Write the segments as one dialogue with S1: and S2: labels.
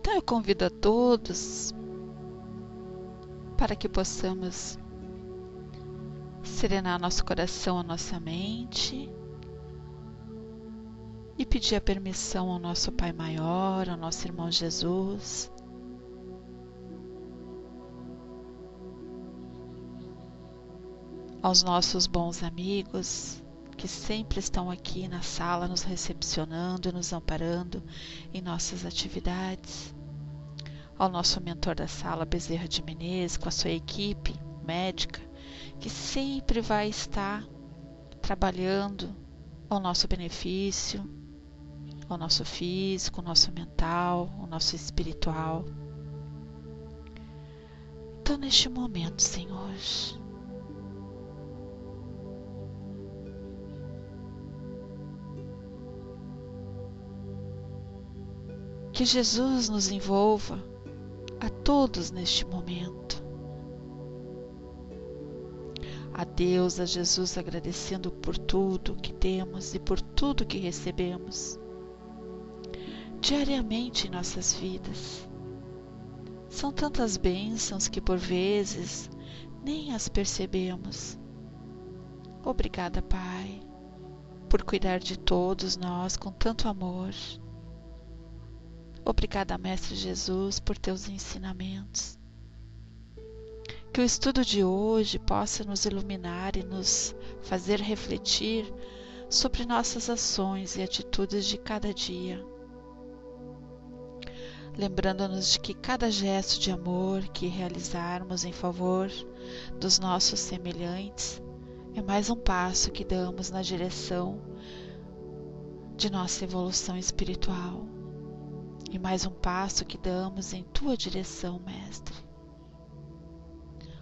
S1: Então eu convido a todos para que possamos serenar nosso coração, a nossa mente e pedir a permissão ao nosso Pai Maior, ao nosso irmão Jesus, aos nossos bons amigos que sempre estão aqui na sala nos recepcionando, nos amparando em nossas atividades, ao nosso mentor da sala, Bezerra de Menezes, com a sua equipe médica, que sempre vai estar trabalhando ao nosso benefício, ao nosso físico, ao nosso mental, ao nosso espiritual. Então, neste momento, Senhor, que Jesus nos envolva a todos neste momento. A Deus, a Jesus, agradecendo por tudo que temos e por tudo que recebemos diariamente em nossas vidas. São tantas bênçãos que por vezes nem as percebemos. Obrigada, Pai, por cuidar de todos nós com tanto amor. Obrigada, Mestre Jesus, por teus ensinamentos. Que o estudo de hoje possa nos iluminar e nos fazer refletir sobre nossas ações e atitudes de cada dia. Lembrando-nos de que cada gesto de amor que realizarmos em favor dos nossos semelhantes é mais um passo que damos na direção de nossa evolução espiritual. E mais um passo que damos em tua direção, Mestre.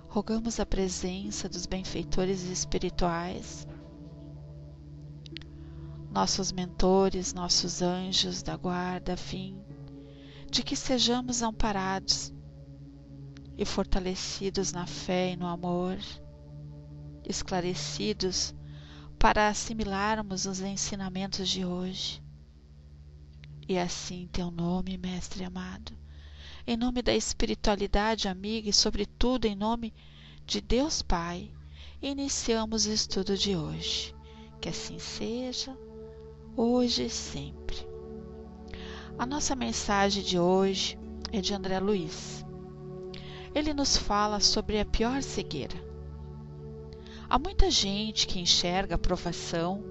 S1: Rogamos a presença dos benfeitores espirituais, nossos mentores, nossos anjos da guarda, a fim de que sejamos amparados e fortalecidos na fé e no amor, esclarecidos para assimilarmos os ensinamentos de hoje. E assim, em teu nome, Mestre amado, em nome da espiritualidade amiga e, sobretudo, em nome de Deus Pai, iniciamos o estudo de hoje. Que assim seja, hoje e sempre. A nossa mensagem de hoje é de André Luiz. Ele nos fala sobre a pior cegueira. Há muita gente que enxerga a provação,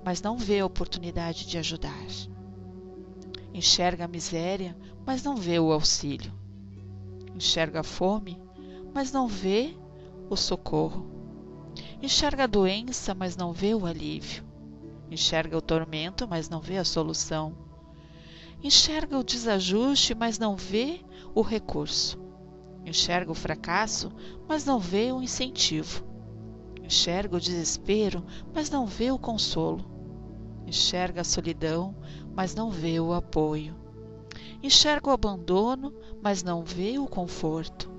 S1: mas não vê a oportunidade de ajudar. Enxerga a miséria, mas não vê o auxílio. Enxerga a fome, mas não vê o socorro. Enxerga a doença, mas não vê o alívio. Enxerga o tormento, mas não vê a solução. Enxerga o desajuste, mas não vê o recurso. Enxerga o fracasso, mas não vê o incentivo. Enxerga o desespero, mas não vê o consolo. Enxerga a solidão, mas não vê o apoio. Enxerga o abandono, mas não vê o conforto.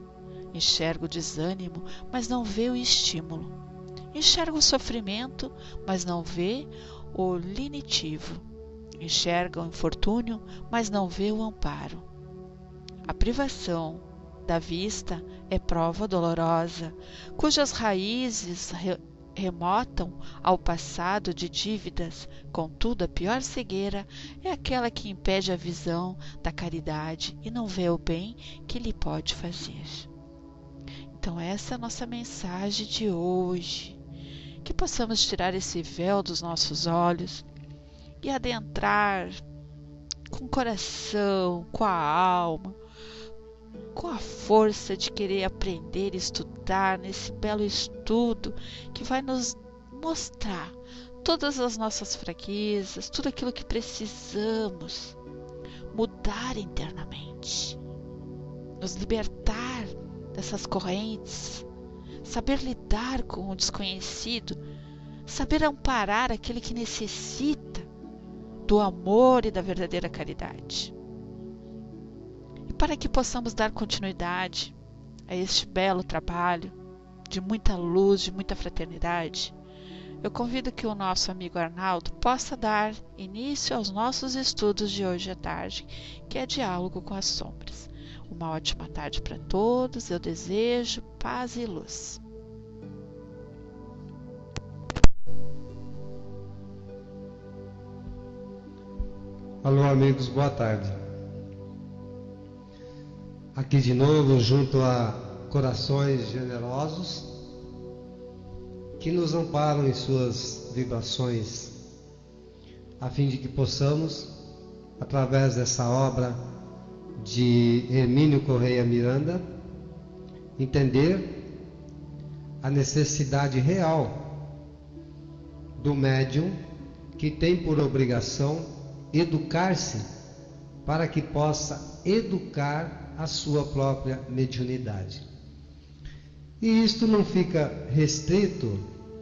S1: Enxerga o desânimo, mas não vê o estímulo. Enxerga o sofrimento, mas não vê o lenitivo. Enxerga o infortúnio, mas não vê o amparo. A privação da vista é prova dolorosa, cujas raízes remotam ao passado de dívidas. Contudo, a pior cegueira é aquela que impede a visão da caridade e não vê o bem que lhe pode fazer. Então essa é a nossa mensagem de hoje. Que possamos tirar esse véu dos nossos olhos e adentrar com o coração, com a alma, com a força de querer aprender e estudar nesse belo estudo que vai nos mostrar todas as nossas fraquezas, tudo aquilo que precisamos mudar internamente, nos libertar dessas correntes, saber lidar com o desconhecido, saber amparar aquele que necessita do amor e da verdadeira caridade. E para que possamos dar continuidade a este belo trabalho de muita luz, de muita fraternidade, eu convido que o nosso amigo Arnaldo possa dar início aos nossos estudos de hoje à tarde, que é Diálogo com as Sombras. Uma ótima tarde para todos, eu desejo paz e luz.
S2: Alô, amigos, boa tarde. Aqui de novo, junto a corações generosos que nos amparam em suas vibrações, a fim de que possamos, através dessa obra de Hermínio Correia Miranda, entender a necessidade real do médium que tem por obrigação educar-se para que possa educar a sua própria mediunidade. E isto não fica restrito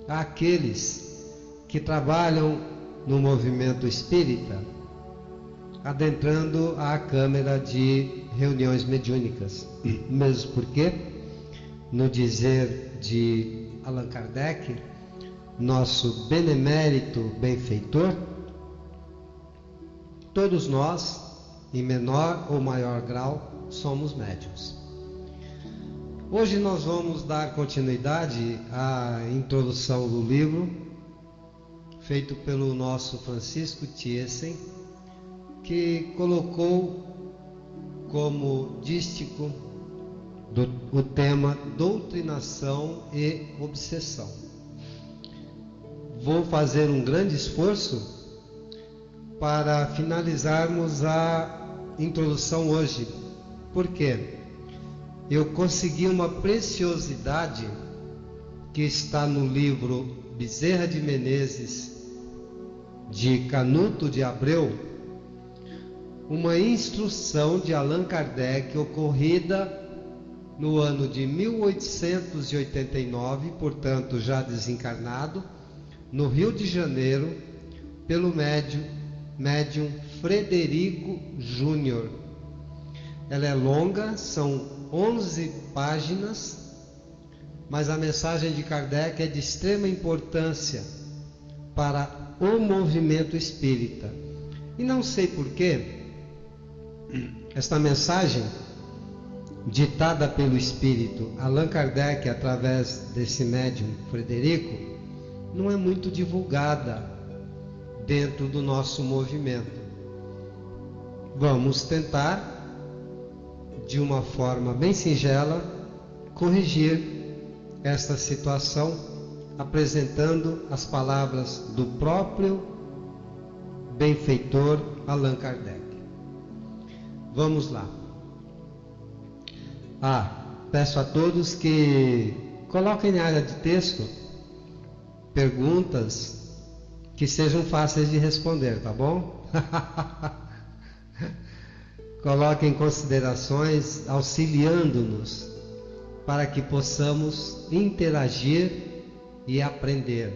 S2: àqueles que trabalham no movimento espírita, adentrando a câmara de reuniões mediúnicas, mesmo porque, no dizer de Allan Kardec, nosso benemérito benfeitor, todos nós, em menor ou maior grau, somos médiuns. Hoje nós vamos dar continuidade à introdução do livro, feito pelo nosso Francisco Thiessen, que colocou como dístico o tema doutrinação e obsessão. Vou fazer um grande esforço para finalizarmos a introdução hoje. Por quê? Eu consegui uma preciosidade que está no livro Bezerra de Menezes, de Canuto de Abreu, uma instrução de Allan Kardec ocorrida no ano de 1889, portanto já desencarnado, no Rio de Janeiro, pelo médium Frederico Júnior. Ela é longa, são 11 páginas, mas a mensagem de Kardec é de extrema importância para o movimento espírita. E não sei porquê, esta mensagem, ditada pelo espírito Allan Kardec através desse médium Frederico, não é muito divulgada dentro do nosso movimento. Vamos tentar, de uma forma bem singela, corrigir esta situação, apresentando as palavras do próprio benfeitor Allan Kardec. Vamos lá. Peço a todos que coloquem na área de texto perguntas que sejam fáceis de responder, tá bom? Coloquem considerações auxiliando-nos para que possamos interagir e aprender.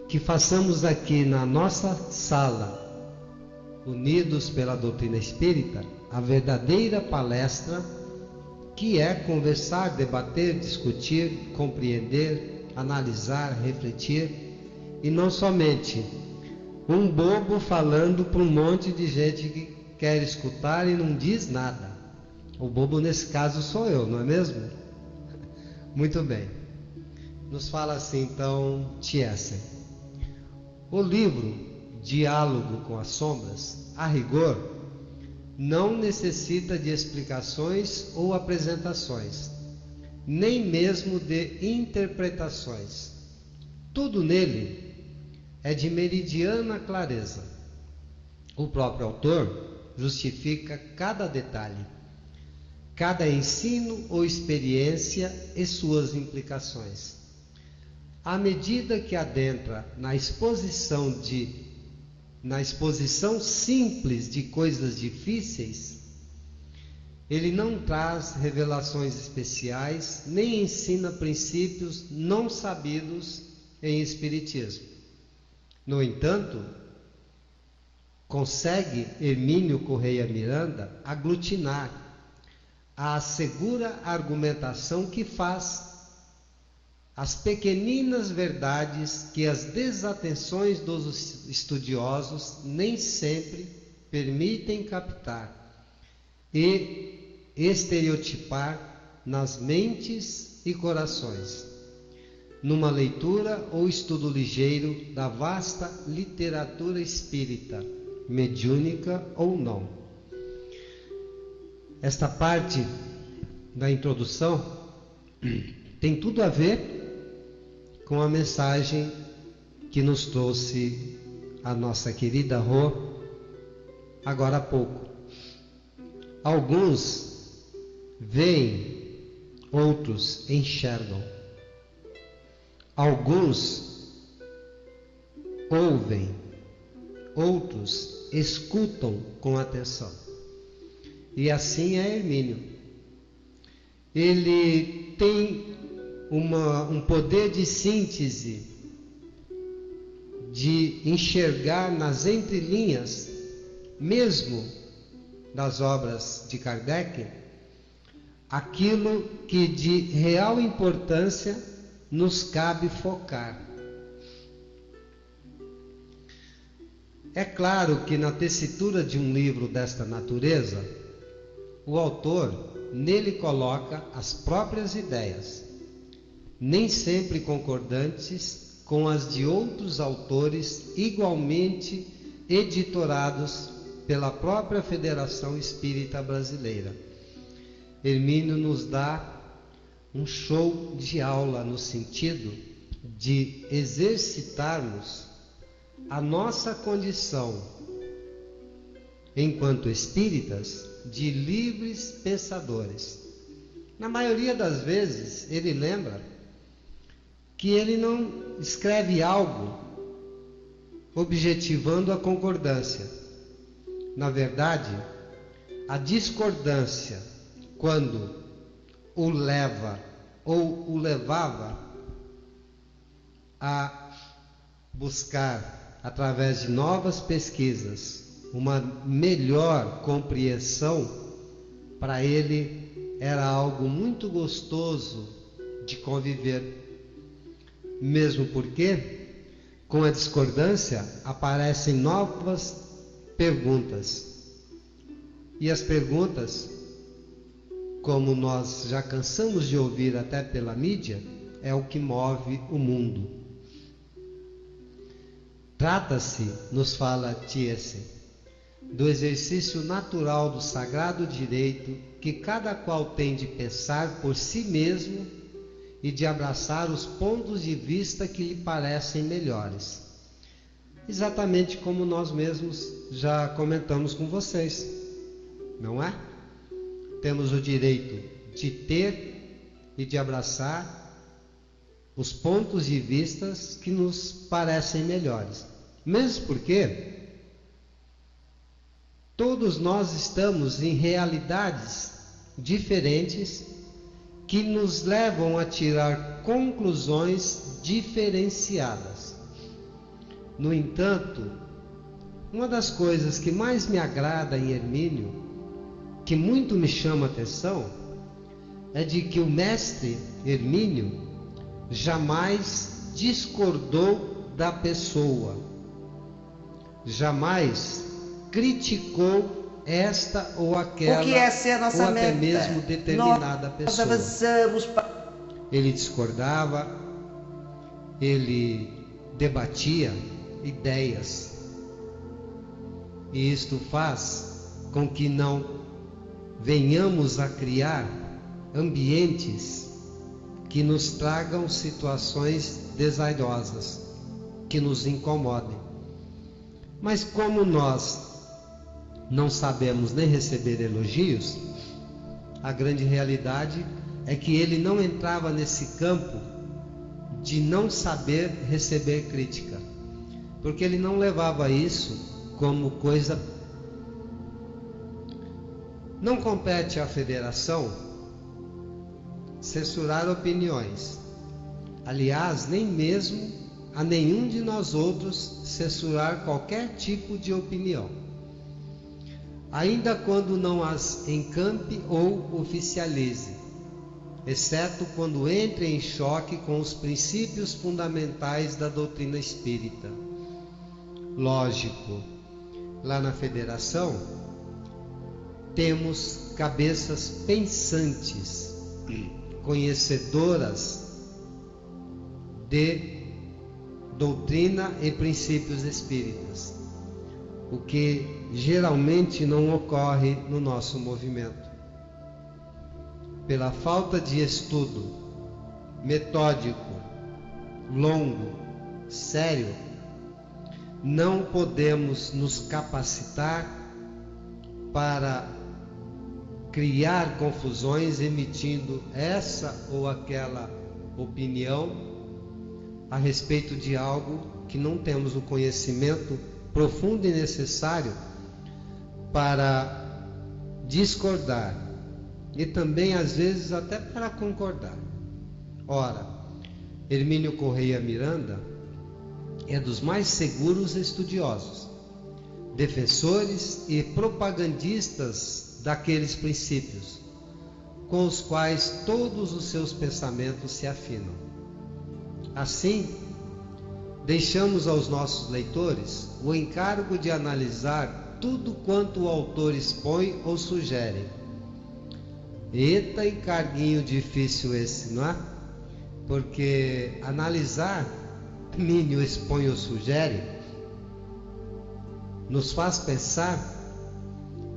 S2: Que façamos aqui na nossa sala, unidos pela doutrina espírita, a verdadeira palestra, que é conversar, debater, discutir, compreender, analisar, refletir, e não somente um bobo falando para um monte de gente que quer escutar e não diz nada. O bobo nesse caso sou eu, não é mesmo? Muito bem. Nos fala assim então Thiessen. O livro Diálogo com as Sombras, a rigor, não necessita de explicações ou apresentações, nem mesmo de interpretações. Tudo nele é de meridiana clareza. O próprio autor justifica cada detalhe, cada ensino ou experiência e suas implicações. À medida que adentra na exposição simples de coisas difíceis, ele não traz revelações especiais, nem ensina princípios não sabidos em espiritismo. No entanto, consegue Hermínio Correia Miranda aglutinar a segura argumentação que faz as pequeninas verdades que as desatenções dos estudiosos nem sempre permitem captar e estereotipar nas mentes e corações, numa leitura ou estudo ligeiro da vasta literatura espírita, mediúnica ou não. Esta parte da introdução tem tudo a ver com a mensagem que nos trouxe a nossa querida Rô agora há pouco. Alguns veem, outros enxergam. Alguns ouvem, outros escutam com atenção. E assim é Hermínio. Ele tem um poder de síntese, de enxergar nas entrelinhas, mesmo das obras de Kardec, aquilo que de real importância nos cabe focar. É claro que na tessitura de um livro desta natureza, o autor nele coloca as próprias ideias, nem sempre concordantes com as de outros autores igualmente editorados pela própria Federação Espírita Brasileira. Hermínio nos dá um show de aula no sentido de exercitarmos a nossa condição, enquanto espíritas, de livres pensadores. Na maioria das vezes, ele lembra que ele não escreve algo objetivando a concordância. Na verdade, a discordância, quando o leva ou o levava a buscar, através de novas pesquisas, uma melhor compreensão, para ele era algo muito gostoso de conviver. Mesmo porque, com a discordância, aparecem novas perguntas. E as perguntas, como nós já cansamos de ouvir até pela mídia, é o que move o mundo. Trata-se, nos fala Thiers, do exercício natural do sagrado direito que cada qual tem de pensar por si mesmo e de abraçar os pontos de vista que lhe parecem melhores. Exatamente como nós mesmos já comentamos com vocês, não é? Temos o direito de ter e de abraçar os pontos de vista que nos parecem melhores. Mesmo porque todos nós estamos em realidades diferentes que nos levam a tirar conclusões diferenciadas. No entanto, uma das coisas que mais me agrada em Hermínio, que muito me chama a atenção, é de que o mestre Hermínio jamais discordou da pessoa, jamais criticou esta ou aquela,
S3: o que é ser nossa
S2: ou até
S3: meta?
S2: mesmo determinada pessoa.
S3: Avançamos
S2: Ele discordava, ele debatia ideias, e isto faz com que não venhamos a criar ambientes que nos tragam situações desairosas, que nos incomodem. Mas como nós não sabemos nem receber elogios, a grande realidade é que ele não entrava nesse campo de não saber receber crítica, porque ele não levava isso como coisa. Não compete à federação censurar opiniões. Aliás, nem mesmo a nenhum de nós outros censurar qualquer tipo de opinião, ainda quando não as encampe ou oficialize. exceto quando entre em choque com os princípios fundamentais da doutrina espírita. Lógico, lá na Federação temos cabeças pensantes, conhecedoras de doutrina e princípios espíritas, o que geralmente não ocorre no nosso movimento. Pela falta de estudo metódico, longo, sério, não podemos nos capacitar para criar confusões emitindo essa ou aquela opinião a respeito de algo que não temos o conhecimento profundo e necessário para discordar e também às vezes até para concordar. Ora, Hermínio Correia Miranda é dos mais seguros estudiosos, defensores e propagandistas daqueles princípios com os quais todos os seus pensamentos se afinam. Assim, deixamos aos nossos leitores o encargo de analisar tudo quanto o autor expõe ou sugere. Eita, encarguinho difícil esse, não é? Porque analisar, Hermínio expõe ou sugere, nos faz pensar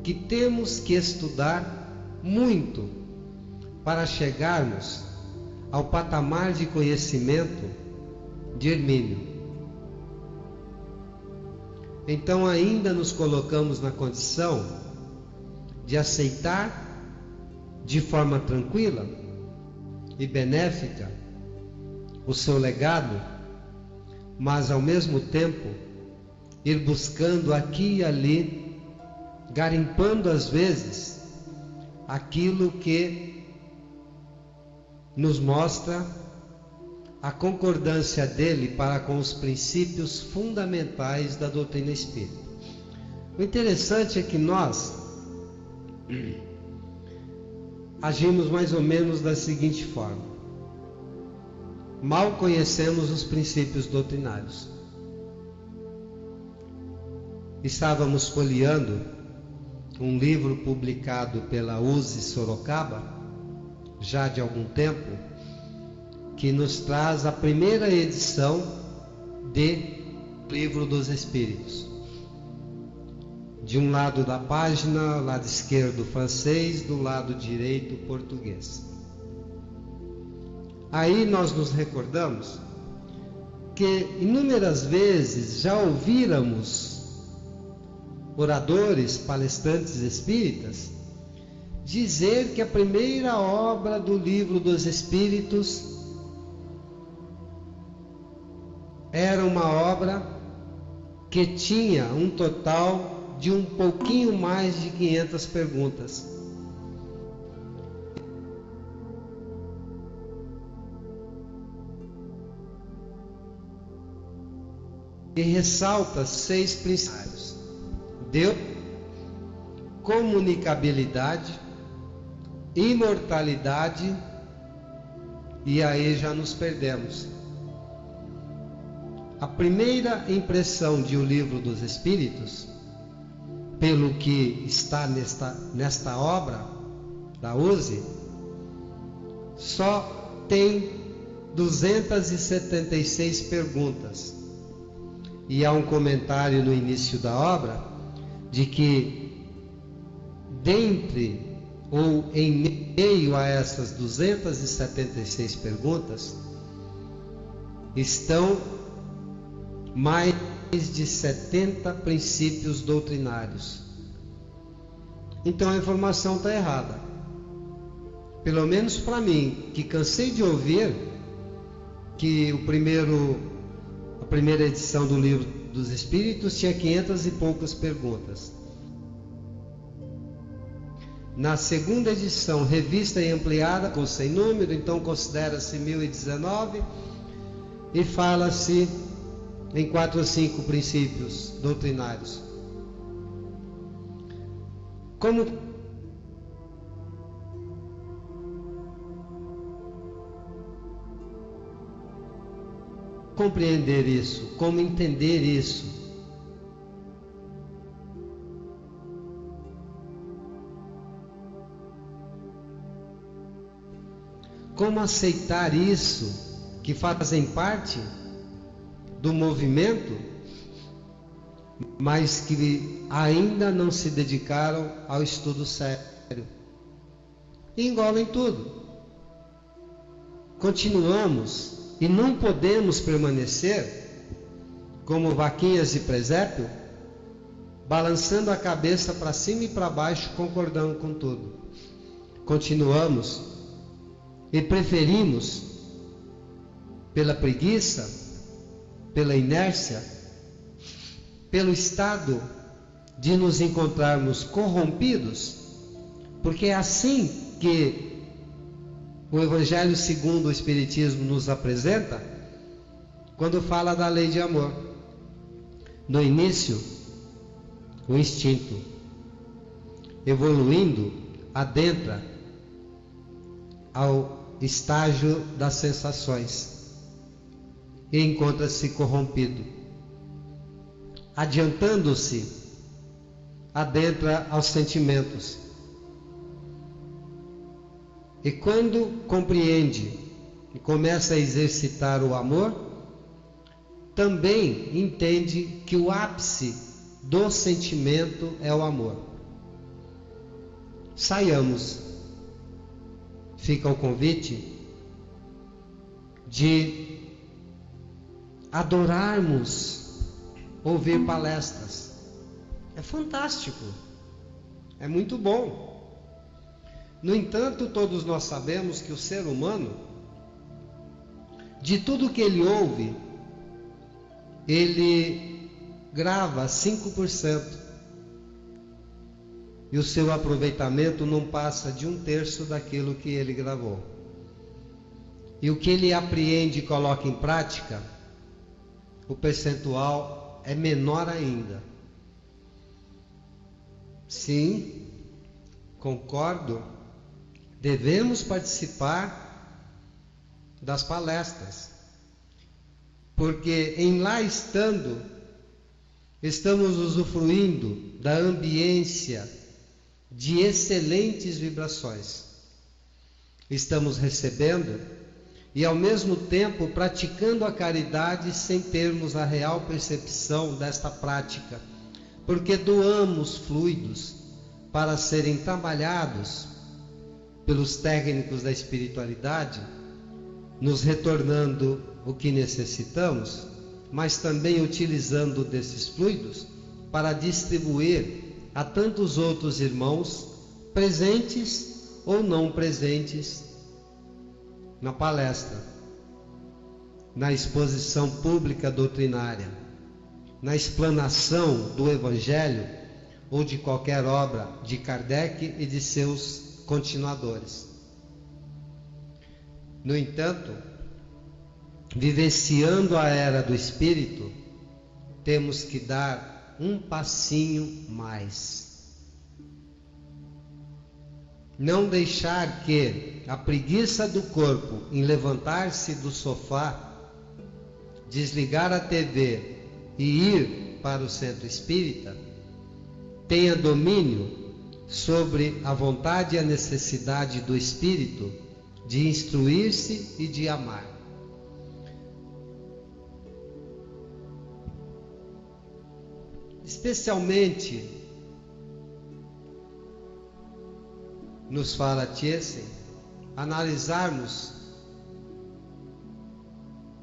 S2: que temos que estudar muito para chegarmos ao patamar de conhecimento de Hermínio. Então ainda nos colocamos na condição de aceitar de forma tranquila e benéfica o seu legado, mas ao mesmo tempo ir buscando aqui e ali, garimpando às vezes aquilo que nos mostra a concordância dele para com os princípios fundamentais da doutrina espírita. O interessante é que nós agimos mais ou menos da seguinte forma: mal conhecemos os princípios doutrinários. Estávamos folheando um livro publicado pela USE Sorocaba, já de algum tempo, que nos traz a primeira edição de Livro dos Espíritos. De um lado da página, lado esquerdo francês, do lado direito português. Aí nós nos recordamos que inúmeras vezes já ouvíramos oradores, palestrantes espíritas dizer que a primeira obra do Livro dos Espíritos era uma obra que tinha um total de um pouquinho mais de 500 perguntas. E ressalta 6 princípios: Deus, comunicabilidade, imortalidade, e aí já nos perdemos. A primeira impressão de O Livro dos Espíritos, pelo que está nesta obra da USE, só tem 276 perguntas. E há um comentário no início da obra de que dentre ou em meio a essas 276 perguntas estão mais de 70 princípios doutrinários. Então a informação está errada. Pelo menos para mim, que cansei de ouvir que a primeira edição do Livro dos Espíritos tinha 500 e poucas perguntas. Na segunda edição, revista e ampliada, com sem número, então considera-se 1019, e fala-se em 4 ou 5 princípios doutrinários. Como compreender isso? Como entender isso? Como aceitar isso, que fazem parte do movimento, mas que ainda não se dedicaram ao estudo sério? E engolem tudo. Continuamos e não podemos permanecer como vaquinhas de presépio, balançando a cabeça para cima e para baixo, concordando com tudo. Continuamos e preferimos, pela preguiça, pela inércia, pelo estado de nos encontrarmos corrompidos, porque é assim que o Evangelho segundo o Espiritismo nos apresenta, quando fala da lei de amor. No início, o instinto, evoluindo, adentra ao estágio das sensações e encontra-se corrompido. Adiantando-se, adentra aos sentimentos. E quando compreende e começa a exercitar o amor, também entende que o ápice do sentimento é o amor. Saiamos. Fica o convite de adorarmos ouvir palestras. É fantástico, é muito bom. No entanto, todos nós sabemos que o ser humano, de tudo que ele ouve, ele grava 5%. E o seu aproveitamento não passa de 1/3 daquilo que ele gravou. E o que ele apreende e coloca em prática, o percentual é menor ainda. Sim, concordo, devemos participar das palestras, porque em lá estando, estamos usufruindo da ambiência de excelentes vibrações. Estamos recebendo e ao mesmo tempo praticando a caridade sem termos a real percepção desta prática, porque doamos fluidos para serem trabalhados pelos técnicos da espiritualidade, nos retornando o que necessitamos, mas também utilizando desses fluidos para distribuir a tantos outros irmãos, presentes ou não presentes, na palestra, na exposição pública doutrinária, na explanação do Evangelho ou de qualquer obra de Kardec e de seus continuadores. No entanto, vivenciando a era do Espírito, temos que dar um passinho mais. Não deixar que a preguiça do corpo em levantar-se do sofá, desligar a TV e ir para o centro espírita tenha domínio sobre a vontade e a necessidade do espírito de instruir-se e de amar. Especialmente, nos fala Thyssen, analisarmos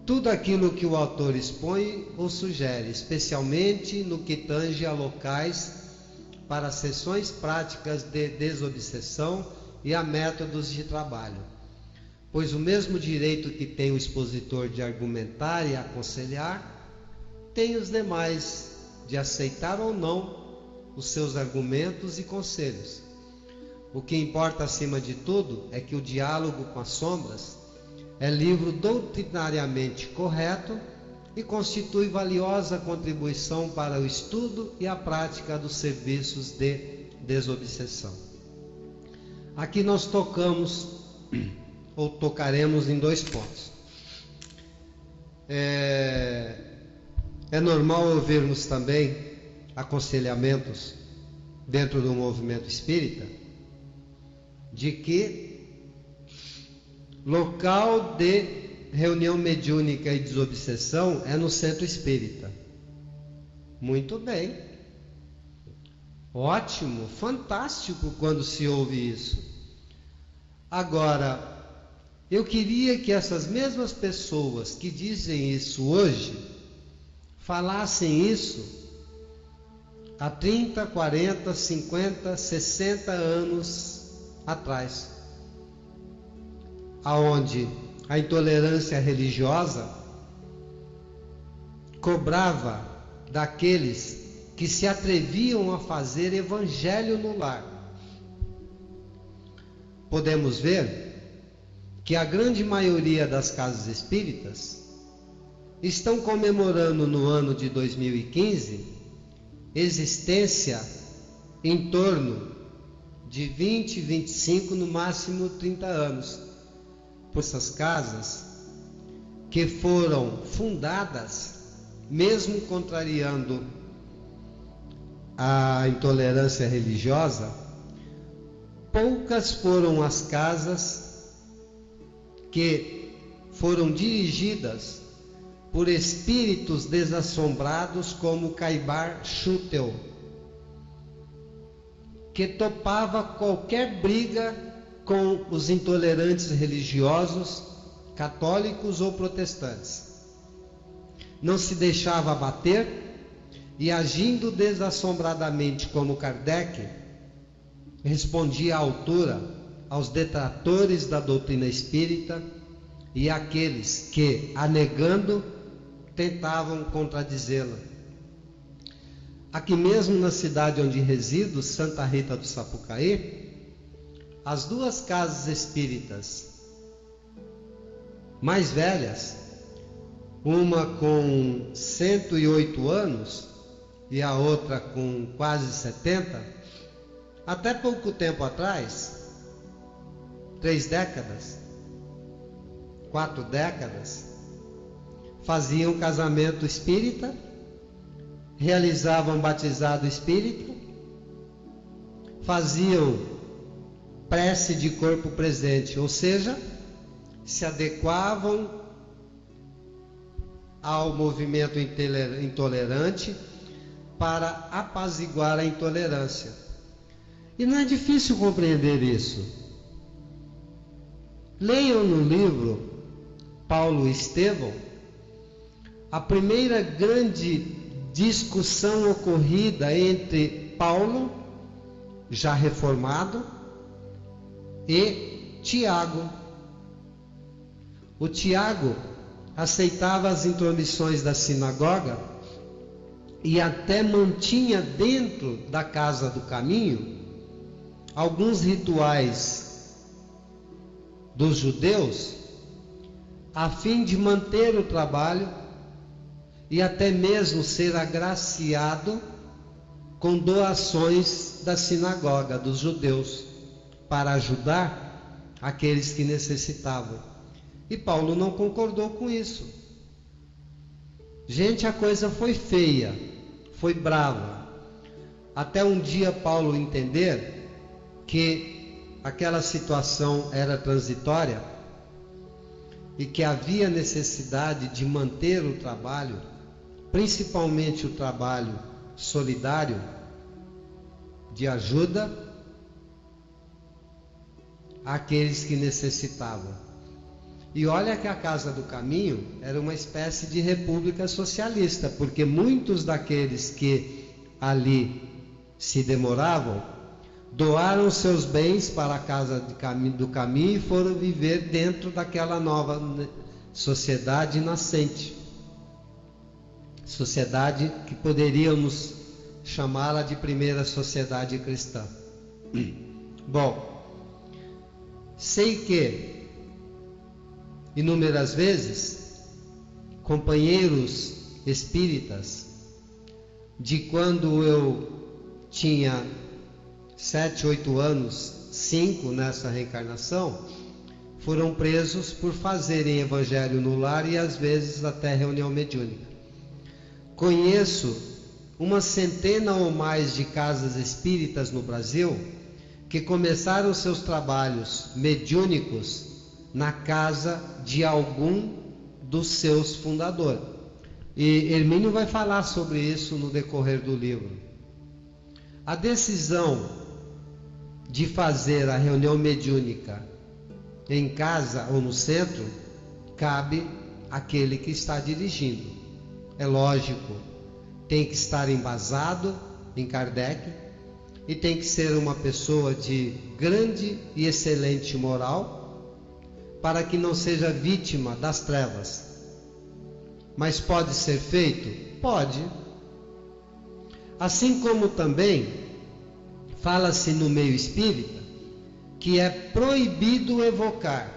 S2: tudo aquilo que o autor expõe ou sugere, especialmente no que tange a locais para sessões práticas de desobsessão e a métodos de trabalho, pois o mesmo direito que tem o expositor de argumentar e aconselhar, tem os demais de aceitar ou não os seus argumentos e conselhos. O que importa acima de tudo é que o diálogo com as sombras é livro doutrinariamente correto e constitui valiosa contribuição para o estudo e a prática dos serviços de desobsessão. Aqui nós tocamos ou tocaremos em 2 pontos. É normal ouvirmos também aconselhamentos dentro do movimento espírita de que local de reunião mediúnica e desobsessão é no centro espírita. Muito bem, ótimo, fantástico quando se ouve isso. Agora, eu queria que essas mesmas pessoas que dizem isso hoje falassem isso há 30, 40, 50, 60 anos atrás, aonde a intolerância religiosa cobrava daqueles que se atreviam a fazer evangelho no lar. Podemos ver que a grande maioria das casas espíritas estão comemorando no ano de 2015 existência em torno de 20, 25, no máximo 30 anos. Por essas casas que foram fundadas, mesmo contrariando a intolerância religiosa, poucas foram as casas que foram dirigidas por espíritos desassombrados como Caibar Schutel, que topava qualquer briga com os intolerantes religiosos, católicos ou protestantes. Não se deixava abater e, agindo desassombradamente como Kardec, respondia à altura aos detratores da doutrina espírita e àqueles que, a negando, tentavam contradizê-la. Aqui mesmo na cidade onde resido, Santa Rita do Sapucaí, as duas casas espíritas mais velhas, uma com 108 anos e a outra com quase 70, até pouco tempo atrás, 3 décadas, 4 décadas, faziam casamento espírita, realizavam batizado espírita, faziam prece de corpo presente, ou seja, se adequavam ao movimento intolerante para apaziguar a intolerância. E não é difícil compreender isso. Leiam no livro Paulo e Estevão a primeira grande discussão ocorrida entre Paulo, já reformado, e Tiago. O Tiago aceitava as intromissões da sinagoga e até mantinha dentro da casa do caminho alguns rituais dos judeus a fim de manter o trabalho e até mesmo ser agraciado com doações da sinagoga dos judeus para ajudar aqueles que necessitavam. E Paulo não concordou com isso. Gente, a coisa foi feia, foi brava, até um dia Paulo entender que aquela situação era transitória e que havia necessidade de manter o trabalho, principalmente o trabalho solidário, de ajuda àqueles que necessitavam. E olha que a Casa do Caminho era uma espécie de república socialista, porque muitos daqueles que ali se demoravam doaram seus bens para a Casa do Caminho e foram viver dentro daquela nova sociedade nascente. Sociedade que poderíamos chamá-la de primeira sociedade cristã. Bom, sei que inúmeras vezes companheiros espíritas, de quando eu tinha 7, 8 anos, 5 nessa reencarnação, foram presos por fazerem evangelho no lar e às vezes até reunião mediúnica. Conheço uma centena ou mais de casas espíritas no Brasil que começaram seus trabalhos mediúnicos na casa de algum dos seus fundadores. E Hermínio vai falar sobre isso no decorrer do livro. A decisão de fazer a reunião mediúnica em casa ou no centro cabe àquele que está dirigindo. É lógico, tem que estar embasado em Kardec e tem que ser uma pessoa de grande e excelente moral para que não seja vítima das trevas. Mas pode ser feito? Pode. Assim como também fala-se no meio espírita que é proibido evocar,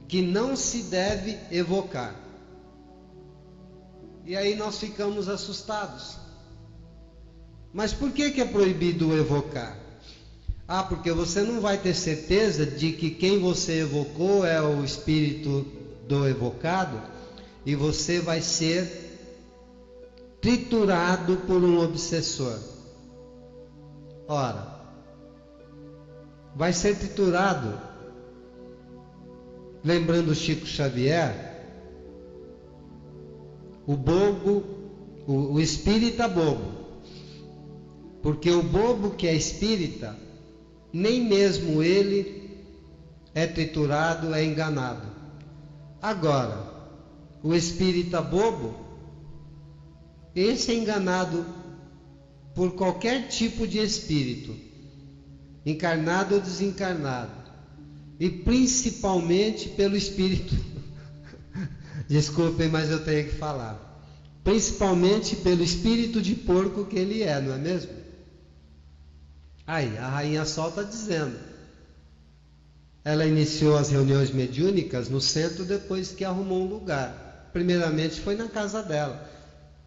S2: que não se deve evocar. E aí nós ficamos assustados. Mas por que é proibido evocar? Ah, porque você não vai ter certeza de que quem você evocou é o espírito do evocado e você vai ser triturado por um obsessor. Ora, vai ser triturado. Lembrando Chico Xavier, o bobo, o espírita bobo, porque o bobo que é espírita, nem mesmo ele é triturado, é enganado. Agora, o espírita bobo, esse é enganado por qualquer tipo de espírito, encarnado ou desencarnado, e principalmente pelo espírito desculpem, mas eu tenho que falar, principalmente pelo espírito de porco que ele é, não é mesmo? Aí, a Rainha Sol está dizendo, ela iniciou as reuniões mediúnicas no centro depois que arrumou um lugar. Primeiramente foi na casa dela,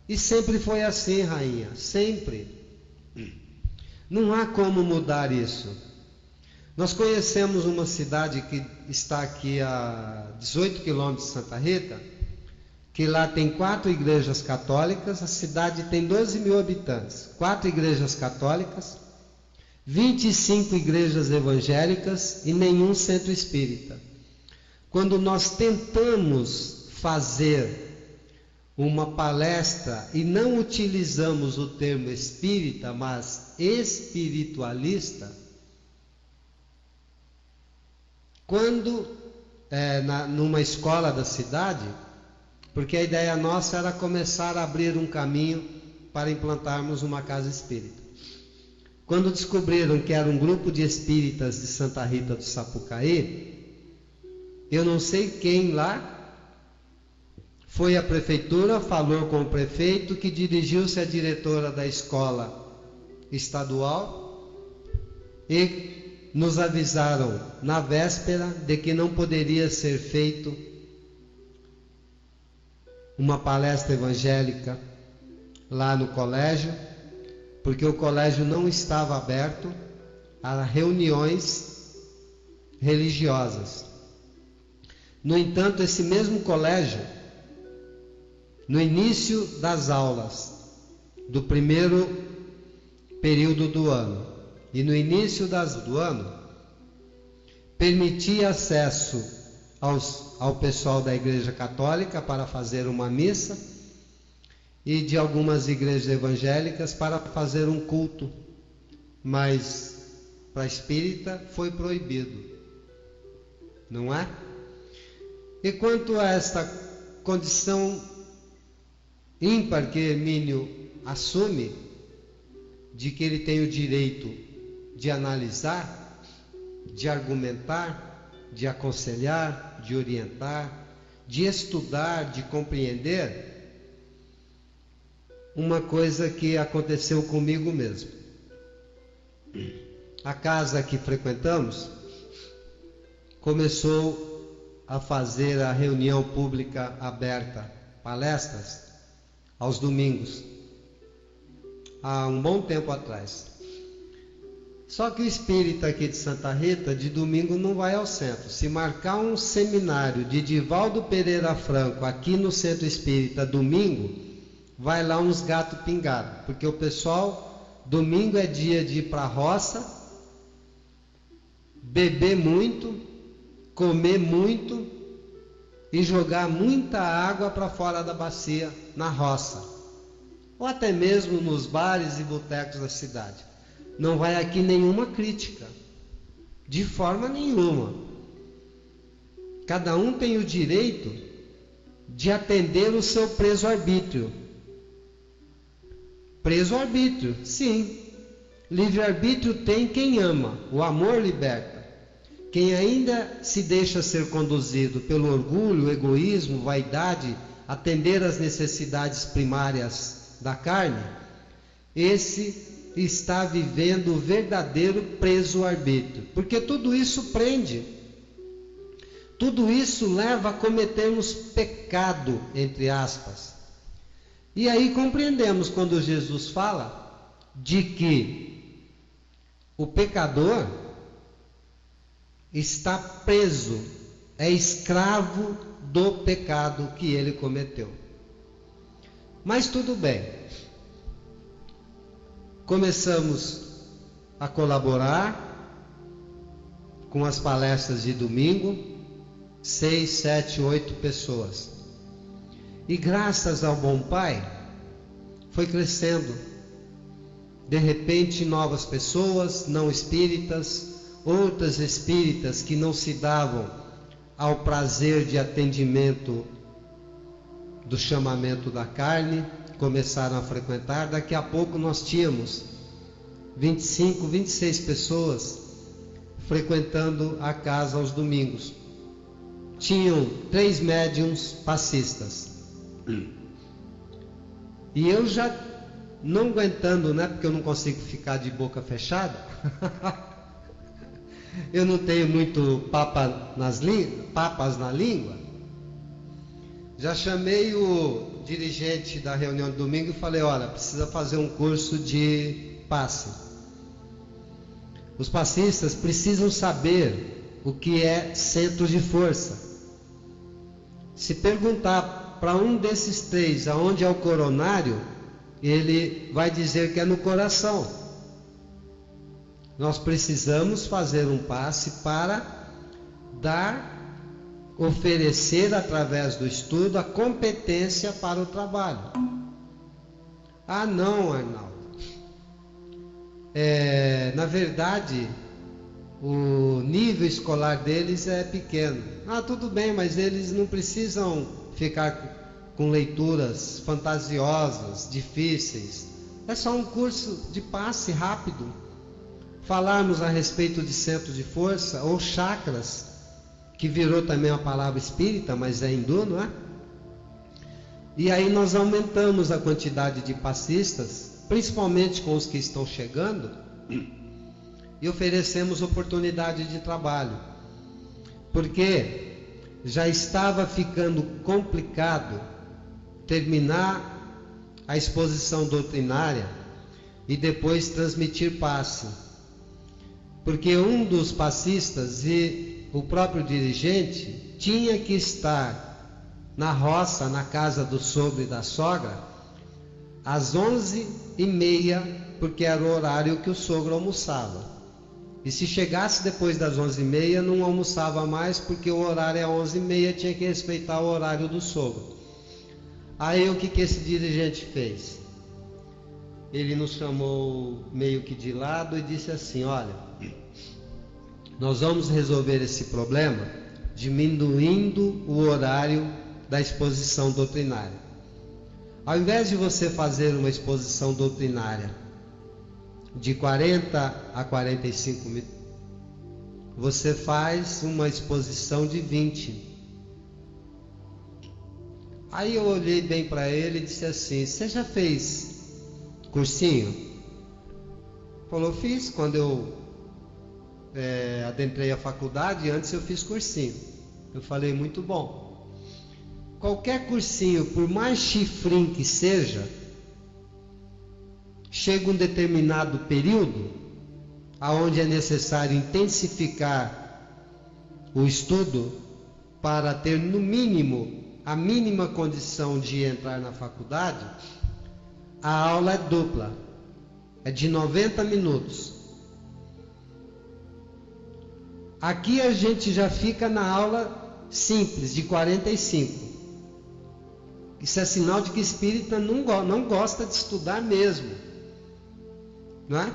S2: e sempre foi assim, Rainha, sempre. Não há como mudar isso. Nós conhecemos uma cidade que está aqui a 18 quilômetros de Santa Rita, que lá tem 4 igrejas católicas, a cidade tem 12 mil habitantes, 4 igrejas católicas, 25 igrejas evangélicas e nenhum centro espírita. Quando nós tentamos fazer uma palestra e não utilizamos o termo espírita, mas espiritualista, quando numa escola da cidade, porque a ideia nossa era começar a abrir um caminho para implantarmos uma casa espírita. Quando descobriram que era um grupo de espíritas de Santa Rita do Sapucaí, eu não sei quem lá foi à prefeitura, falou com o prefeito, que dirigiu-se à diretora da escola estadual e nos avisaram na véspera de que não poderia ser feito uma palestra evangélica lá no colégio, porque o colégio não estava aberto a reuniões religiosas. No entanto, esse mesmo colégio, no início das aulas do primeiro período do ano e no início do ano, permitia acesso ao pessoal da Igreja Católica para fazer uma missa e de algumas igrejas evangélicas para fazer um culto, mas para espírita foi proibido, não é? E quanto a esta condição ímpar que Hermínio assume, de que ele tem o direito de analisar, de argumentar, de aconselhar, de orientar, de estudar, de compreender, uma coisa que aconteceu comigo mesmo. A casa que frequentamos começou a fazer a reunião pública aberta, palestras, aos domingos, há um bom tempo atrás. Só que o espírita aqui de Santa Rita, de domingo, não vai ao centro. Se marcar um seminário de Divaldo Pereira Franco aqui no Centro Espírita domingo, vai lá uns gatos pingados. Porque o pessoal, domingo é dia de ir para a roça, beber muito, comer muito e jogar muita água para fora da bacia na roça. Ou até mesmo nos bares e botecos da cidade. Não vai aqui nenhuma crítica, de forma nenhuma. Cada um tem o direito de atender o seu preso-arbítrio. Preso-arbítrio, sim. Livre-arbítrio tem quem ama, o amor liberta. Quem ainda se deixa ser conduzido pelo orgulho, egoísmo, vaidade, atender às necessidades primárias da carne, esse está vivendo o verdadeiro preso-arbítrio, porque tudo isso prende, tudo isso leva a cometermos pecado, entre aspas. E aí compreendemos quando Jesus fala de que o pecador está preso, é escravo do pecado que ele cometeu. Mas tudo bem. Começamos a colaborar com as palestras de domingo, 6, 7, 8 pessoas. E graças ao bom Pai, foi crescendo. De repente, novas pessoas, não espíritas, outras espíritas que não se davam ao prazer de atendimento do chamamento da carne, começaram a frequentar. Daqui a pouco nós tínhamos 25, 26 pessoas frequentando a casa aos domingos. Tinham 3 médiuns passistas. E eu já não aguentando, né? Porque eu não consigo ficar de boca fechada. Eu não tenho muito papas na língua. Já chamei o dirigente da reunião de domingo e falei: olha, precisa fazer um curso de passe. Os passistas precisam saber o que é centro de força. Se perguntar para um desses 3 aonde é o coronário, ele vai dizer que é no coração. Nós precisamos fazer um passe para oferecer através do estudo a competência para o trabalho. Ah, não, Arnaldo. Na verdade, o nível escolar deles é pequeno. Ah, tudo bem, mas eles não precisam ficar com leituras fantasiosas, difíceis. É só um curso de passe rápido. Falarmos a respeito de centro de força ou chakras, que virou também uma palavra espírita, mas é hindu, não é? E aí nós aumentamos a quantidade de passistas, principalmente com os que estão chegando, e oferecemos oportunidade de trabalho, porque já estava ficando complicado terminar a exposição doutrinária e depois transmitir passe, porque um dos passistas e o próprio dirigente tinha que estar na roça, na casa do sogro e da sogra, às 11h30, porque era o horário que o sogro almoçava. E se chegasse depois das 11h30, não almoçava mais, porque o horário é 11h30, tinha que respeitar o horário do sogro. Aí o que esse dirigente fez? Ele nos chamou meio que de lado e disse assim: olha, nós vamos resolver esse problema diminuindo o horário da exposição doutrinária. Ao invés de você fazer uma exposição doutrinária de 40 a 45 minutos, você faz uma exposição de 20. Aí eu olhei bem para ele e disse assim: você já fez cursinho? Falou: fiz. Quando eu adentrei a faculdade, antes eu fiz cursinho. Eu falei: muito bom. Qualquer cursinho, por mais chifrinho que seja, chega um determinado período aonde é necessário intensificar o estudo para ter no mínimo a mínima condição de entrar na faculdade, a aula é dupla, é de 90 minutos. Aqui a gente já fica na aula simples, de 45. Isso é sinal de que espírita não gosta de estudar mesmo, não é?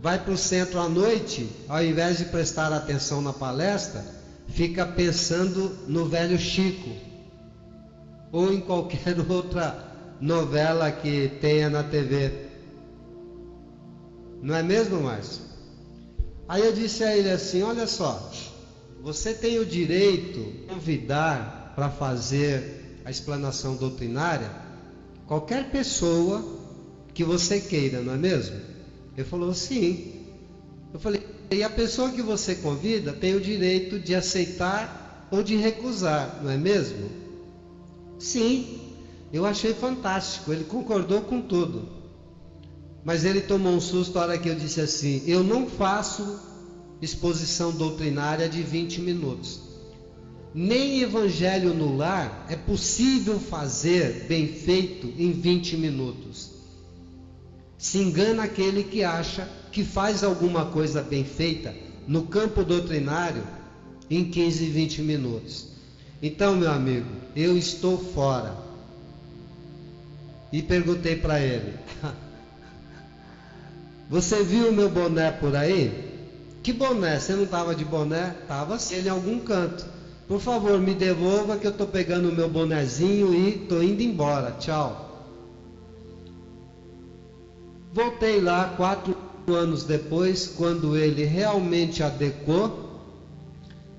S2: Vai para o centro à noite, ao invés de prestar atenção na palestra, fica pensando no velho Chico, ou em qualquer outra novela que tenha na TV. Não é mesmo, Márcio? Aí eu disse a ele assim: olha só, você tem o direito de convidar para fazer a explanação doutrinária qualquer pessoa que você queira, não é mesmo? Ele falou: sim. Eu falei: e a pessoa que você convida tem o direito de aceitar ou de recusar, não é mesmo? Sim. Eu achei fantástico, ele concordou com tudo. Mas ele tomou um susto na hora que eu disse assim: eu não faço exposição doutrinária de 20 minutos. Nem evangelho no lar é possível fazer bem feito em 20 minutos. Se engana aquele que acha que faz alguma coisa bem feita no campo doutrinário em 15, 20 minutos. Então, meu amigo, eu estou fora. E perguntei para ele: você viu o meu boné por aí? Que boné? Você não estava de boné? Estava sim, em algum canto. Por favor, me devolva que eu estou pegando o meu bonezinho e estou indo embora. Tchau. Voltei lá 4 anos depois, quando ele realmente adequou,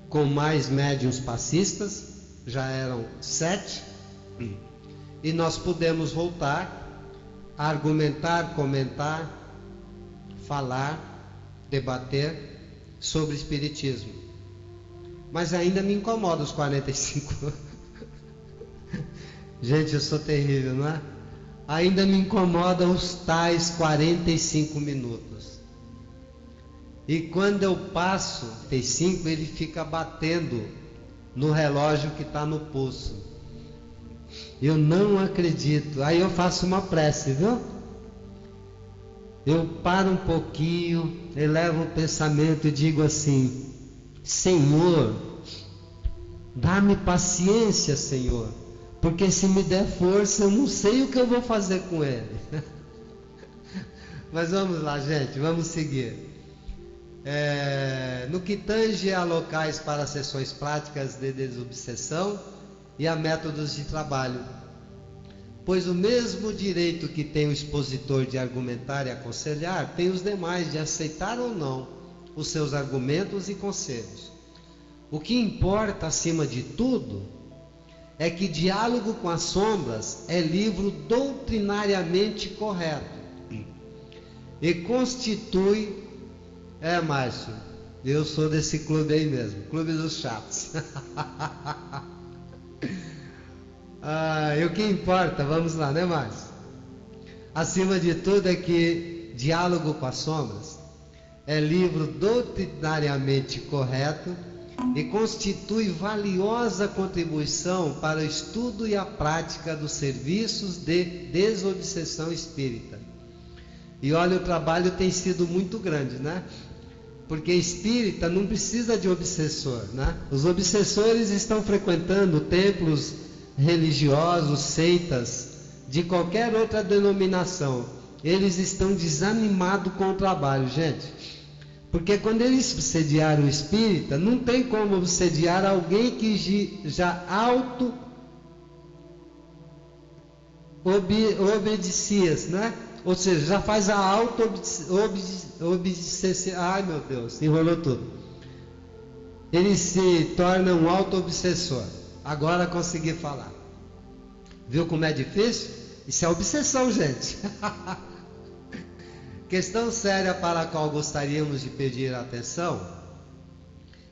S2: com mais médiuns passistas, já eram 7, e nós pudemos voltar a argumentar, comentar, falar, debater sobre espiritismo. Mas ainda me incomoda os 45. Gente, eu sou terrível, não é? Ainda me incomoda os tais 45 minutos. E quando eu passo 45, ele fica batendo no relógio que está no pulso. Eu não acredito. Aí eu faço uma prece, viu? Eu paro um pouquinho, elevo o pensamento e digo assim: Senhor, dá-me paciência, Senhor, porque se me der força eu não sei o que eu vou fazer com ele. Mas vamos lá, gente, vamos seguir. No que tange a locais para sessões práticas de desobsessão e a métodos de trabalho, pois o mesmo direito que tem o expositor de argumentar e aconselhar, tem os demais de aceitar ou não os seus argumentos e conselhos. O que importa acima de tudo é que Diálogo com as Sombras é livro doutrinariamente correto e constitui... Márcio, eu sou desse clube aí mesmo, clube dos chatos. E o que importa, vamos lá, né, Márcio? Acima de tudo é que Diálogo com as Sombras é livro doutrinariamente correto e constitui valiosa contribuição para o estudo e a prática dos serviços de desobsessão espírita. E olha, o trabalho tem sido muito grande, né? Porque espírita não precisa de obsessor, né? Os obsessores estão frequentando templos religiosos, seitas, de qualquer outra denominação. Eles estão desanimados com o trabalho, gente. Porque quando eles obsediaram o espírita, não tem como obsediar alguém que já auto-obedecia, né? Ou seja, já faz a auto-obsessão. Ai, meu Deus, enrolou tudo. Ele se torna um auto-obsessor. Agora consegui falar. Viu como é difícil? Isso é obsessão, gente. Questão séria para a qual gostaríamos de pedir atenção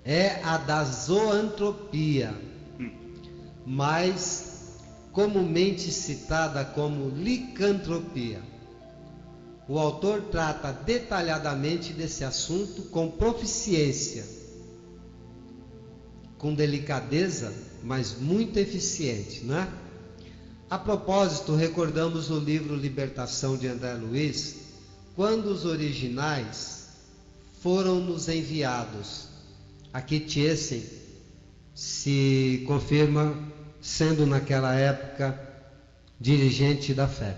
S2: é a da zoantropia, mais comumente citada como licantropia. o autor trata detalhadamente desse assunto com proficiência, com delicadeza, mas muito eficiente, né? A propósito, recordamos o livro Libertação de André Luiz, quando os originais foram nos enviados. Aqui Tiessen se confirma sendo naquela época dirigente da FEB.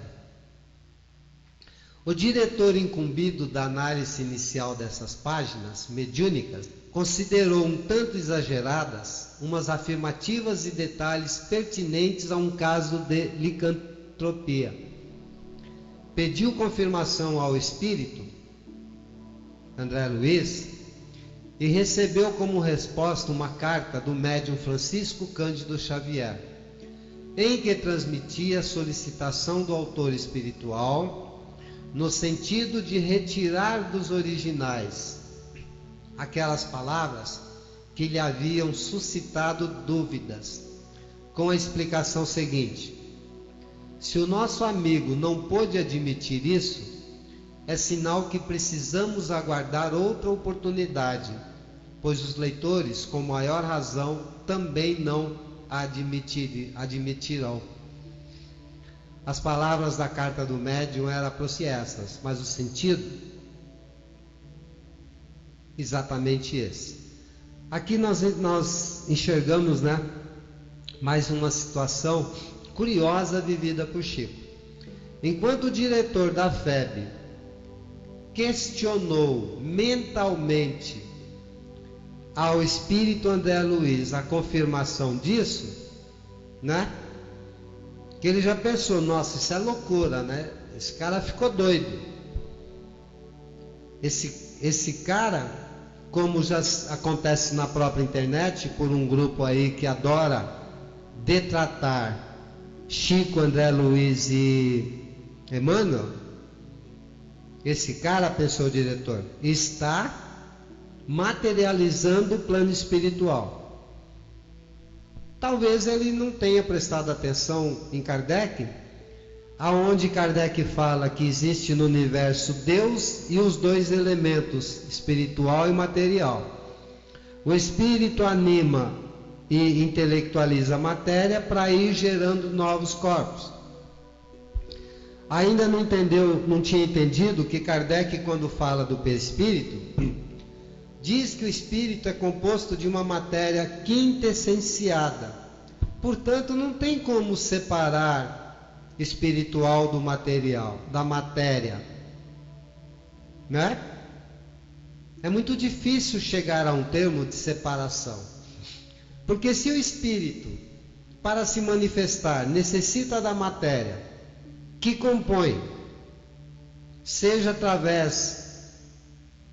S2: O diretor incumbido da análise inicial dessas páginas mediúnicas considerou um tanto exageradas umas afirmativas e detalhes pertinentes a um caso de licantropia. Pediu confirmação ao espírito, André Luiz, e recebeu como resposta uma carta do médium Francisco Cândido Xavier, em que transmitia a solicitação do autor espiritual no sentido de retirar dos originais aquelas palavras que lhe haviam suscitado dúvidas, com a explicação seguinte: se o nosso amigo não pôde admitir isso, é sinal que precisamos aguardar outra oportunidade, pois os leitores, com maior razão, também não a admitirão. As palavras da carta do médium eram essas, mas o sentido exatamente esse. Aqui nós enxergamos, né, mais uma situação curiosa vivida por Chico. Enquanto o diretor da FEB questionou mentalmente ao espírito André Luiz a confirmação disso, né? Que ele já pensou, nossa, isso é loucura, né? Esse cara ficou doido. Esse cara, como já acontece na própria internet, por um grupo aí que adora detratar Chico, André Luiz e Emmanuel, esse cara, pensou o diretor, está materializando o plano espiritual. Talvez ele não tenha prestado atenção em Kardec, aonde Kardec fala que existe no universo Deus e os dois elementos, espiritual e material. O espírito anima e intelectualiza a matéria para ir gerando novos corpos. Ainda não tinha entendido que Kardec, quando fala do perispírito, diz que o espírito é composto de uma matéria quintessenciada. Portanto, não tem como separar espiritual do material, da matéria, né? É muito difícil chegar a um termo de separação. Porque se o espírito, para se manifestar, necessita da matéria que compõe, seja através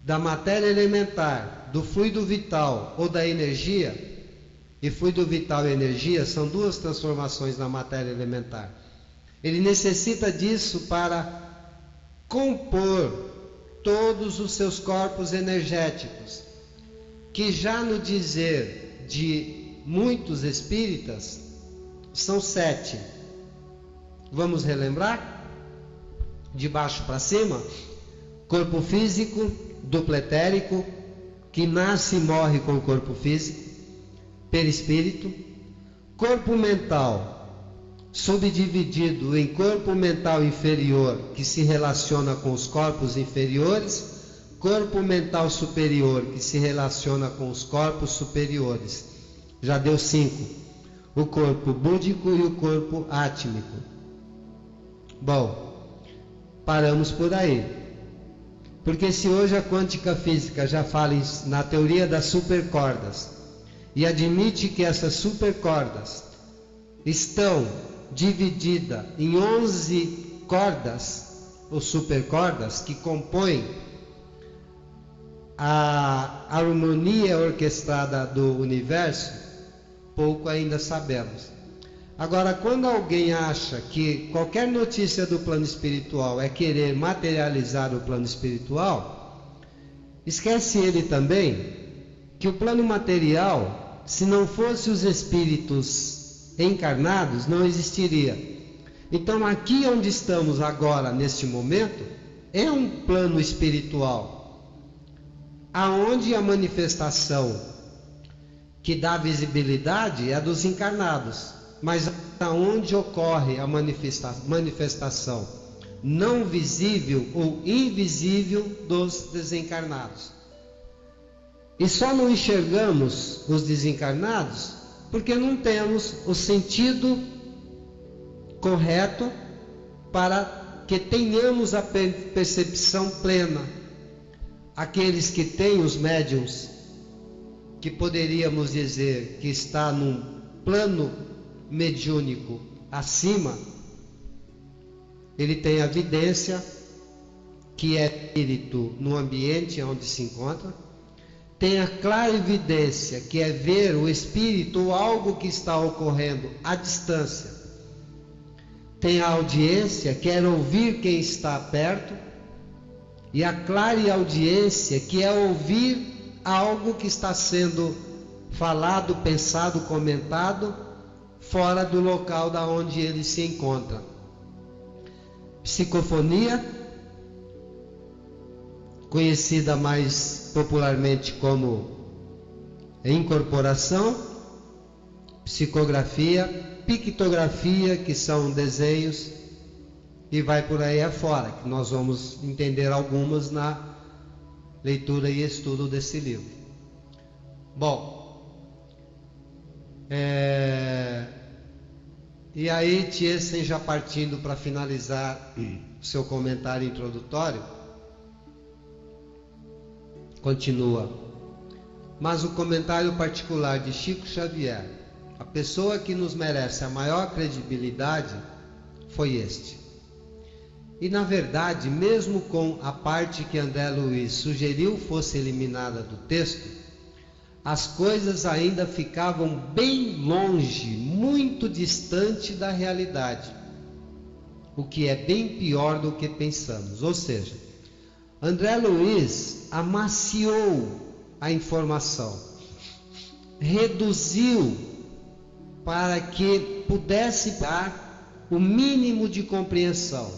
S2: da matéria elementar, do fluido vital ou da energia, e fluido vital e energia são duas transformações na matéria elementar. Ele necessita disso para compor todos os seus corpos energéticos, que já no dizer de muitos espíritas são 7. Vamos relembrar? De baixo para cima: corpo físico, duplo etérico, que nasce e morre com o corpo físico, perispírito, corpo mental, subdividido em corpo mental inferior, que se relaciona com os corpos inferiores, corpo mental superior, que se relaciona com os corpos superiores. Já deu 5. O corpo búdico e o corpo átmico. Bom, paramos por aí. Porque se hoje a quântica física já fala na teoria das supercordas e admite que essas supercordas estão divididas em 11 cordas, ou supercordas, que compõem a harmonia orquestrada do universo, pouco ainda sabemos. Agora, quando alguém acha que qualquer notícia do plano espiritual é querer materializar o plano espiritual, esquece ele também que o plano material, se não fosse os espíritos encarnados, não existiria. Então, aqui onde estamos agora, neste momento, é um plano espiritual, aonde a manifestação que dá visibilidade é a dos encarnados, mas aonde ocorre a manifestação não visível ou invisível dos desencarnados. E só não enxergamos os desencarnados porque não temos o sentido correto para que tenhamos a percepção plena. Aqueles que têm os médiuns, que poderíamos dizer que está num plano mediúnico acima, ele tem a vidência, que é espírito no ambiente onde se encontra, tem a clarividência, que é ver o espírito ou algo que está ocorrendo à distância, tem a audiência, que é ouvir quem está perto, e a clareaudiência, que é ouvir algo que está sendo falado, pensado, comentado fora do local da onde ele se encontra. Psicofonia, conhecida mais popularmente como incorporação, psicografia, pictografia, que são desenhos, e vai por aí afora, que nós vamos entender algumas na leitura e estudo desse livro. Bom, e aí Tiessen, já partindo para finalizar o seu comentário introdutório, continua: mas o comentário particular de Chico Xavier, a pessoa que nos merece a maior credibilidade, foi este. E na verdade, mesmo com a parte que André Luiz sugeriu fosse eliminada do texto, as coisas ainda ficavam bem longe, muito distante da realidade, o que é bem pior do que pensamos. Ou seja, André Luiz amaciou a informação, reduziu para que pudesse dar o mínimo de compreensão,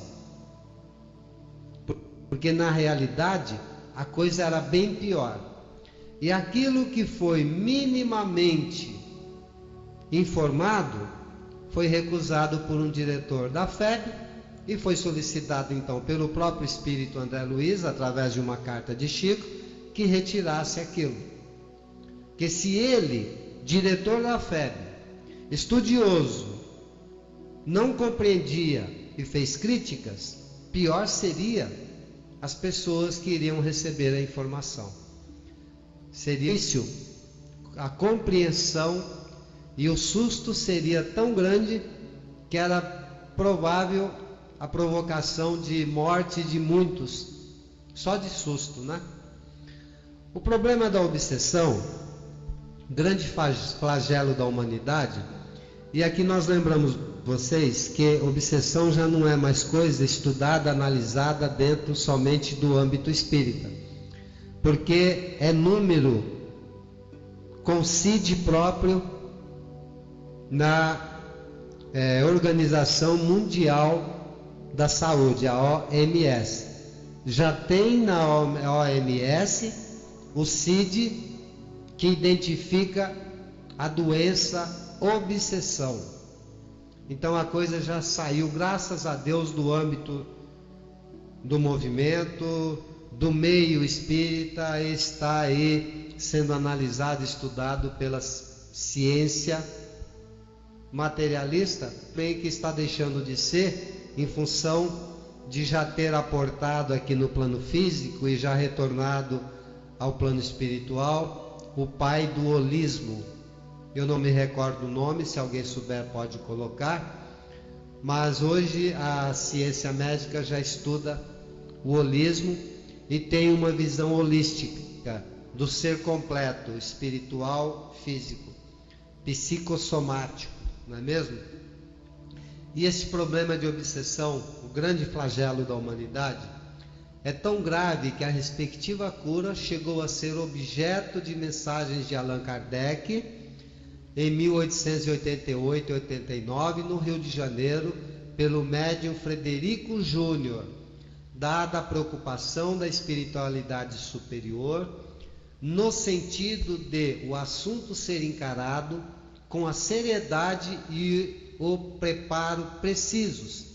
S2: porque na realidade a coisa era bem pior. E aquilo que foi minimamente informado foi recusado por um diretor da FEB e foi solicitado então pelo próprio espírito André Luiz, através de uma carta de Chico, que retirasse aquilo. Que se ele, diretor da FEB, estudioso, não compreendia e fez críticas, pior seria as pessoas que iriam receber a informação. Seria isso, a compreensão, e o susto seria tão grande que era provável a provocação de morte de muitos, só de susto, né? O problema da obsessão, grande flagelo da humanidade, e aqui nós lembramos vocês que obsessão já não é mais coisa estudada, analisada dentro somente do âmbito espírita, porque é número com CID próprio na Organização Mundial da Saúde, a OMS. Já tem na OMS o CID que identifica a doença obsessão. Então a coisa já saiu, graças a Deus, do âmbito do movimento, do meio espírita, está aí sendo analisado, estudado pela ciência materialista, bem que está deixando de ser, em função de já ter aportado aqui no plano físico e já retornado ao plano espiritual, o pai do holismo. Eu não me recordo o nome, se alguém souber pode colocar, mas hoje a ciência médica já estuda o holismo e tem uma visão holística do ser completo, espiritual, físico, psicossomático, não é mesmo? E esse problema de obsessão, o grande flagelo da humanidade, é tão grave que a respectiva cura chegou a ser objeto de mensagens de Allan Kardec em 1888 e 89, no Rio de Janeiro, pelo médium Frederico Júnior, dada a preocupação da espiritualidade superior, no sentido de o assunto ser encarado com a seriedade e o preparo precisos,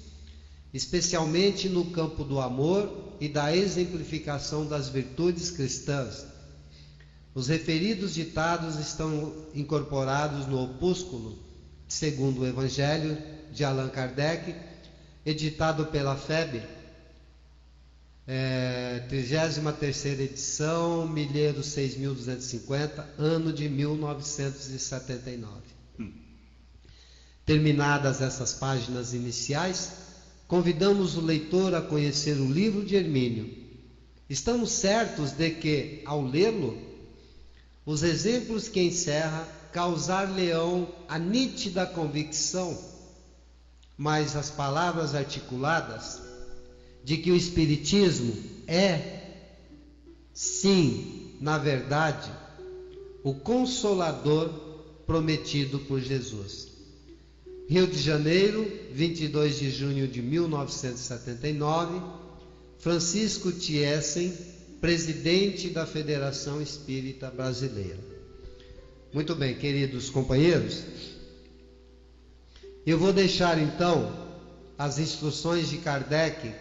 S2: especialmente no campo do amor e da exemplificação das virtudes cristãs. Os referidos ditados estão incorporados no opúsculo Segundo o Evangelho de Allan Kardec, editado pela FEB, 33ª edição, milheiro 6.250, ano de 1979. Terminadas essas páginas iniciais, convidamos o leitor a conhecer o livro de Hermínio. Estamos certos de que, ao lê-lo, os exemplos que encerra causar-lhe-ão a nítida convicção, mas as palavras articuladas, de que o Espiritismo é, sim, na verdade, o Consolador prometido por Jesus. Rio de Janeiro, 22 de junho de 1979, Francisco Thiessen, presidente da Federação Espírita Brasileira. Muito bem, queridos companheiros, eu vou deixar então as instruções de Kardec,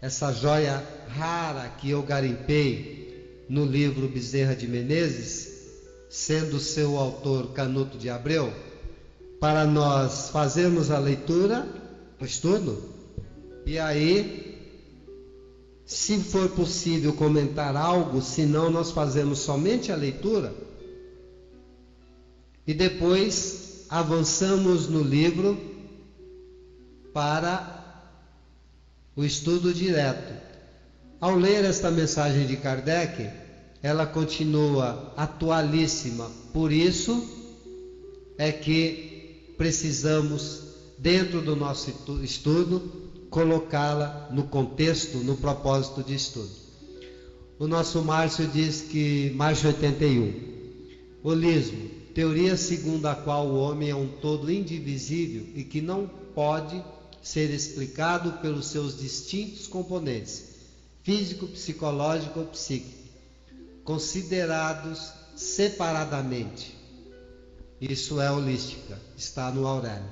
S2: essa joia rara que eu garimpei no livro Bezerra de Menezes, sendo seu autor Canuto de Abreu, para nós fazermos a leitura, o estudo, e aí, se for possível comentar algo, senão nós fazemos somente a leitura, e depois avançamos no livro para o estudo direto. Ao ler esta mensagem de Kardec, ela continua atualíssima, por isso é que precisamos, dentro do nosso estudo, colocá-la no contexto, no propósito de estudo. O nosso Márcio diz que, Márcio 81, holismo, teoria segundo a qual o homem é um todo indivisível e que não pode ser explicado pelos seus distintos componentes, físico, psicológico ou psíquico, considerados separadamente. Isso é holística, está no Aurélio.